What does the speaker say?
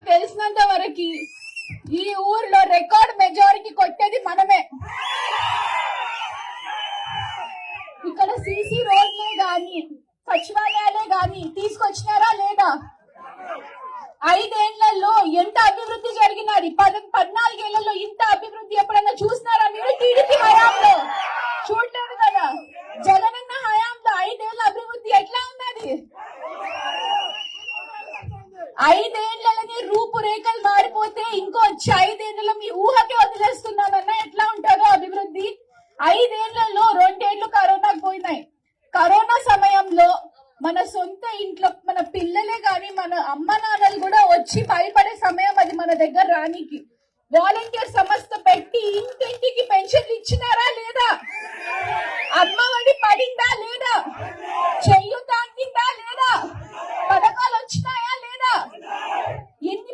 తెలిసినంత వరకు ఈ ఊర్లో రికార్డ్ మెజారిటీ కొట్టేది మనమే. ఇక్కడ సీసీ రోడ్లే గాని సచివాలయాలే గాని తీసుకొచ్చినారా లేదా? 5 ఏళ్లలో ఎంత అభివృద్ధి జరిగినది? 14 ఏళ్లలో ఇంత అభివృద్ధి ఎప్పుడన్నా చూసినారా మీరు? టీడీపీ హయాంలో చూడలేదు కదా. జగనన్న హయాంలో 5 ఏళ్ల అభివృద్ధి ఎట్లా ఉన్నది? 5 ఏళ్లలోనే రూపురేఖలు మారిపోతే ఇంకో 5 ఏళ్లలో మీ ఊహకే వదిలేస్తున్నానన్నా ఎట్లా ఉంటారో అభివృద్ధి. 5 ఏళ్లలో 2 ఏళ్లు కరోనాకు పోయినాయి. కరోనా సమయంలో మన సొంత ఇంట్లో మన పిల్లలే గాని మన అమ్మ నాన్నలు కూడా వచ్చి భయపడే సమయం అది మన దగ్గర రానికి. వాలంటీర్ సంస్థ పెట్టి ఇంటింటికి పెన్షన్లు ఇచ్చినారా లేదా? అమ్మ ఒడి పడిందా లేదా? చెయ్యి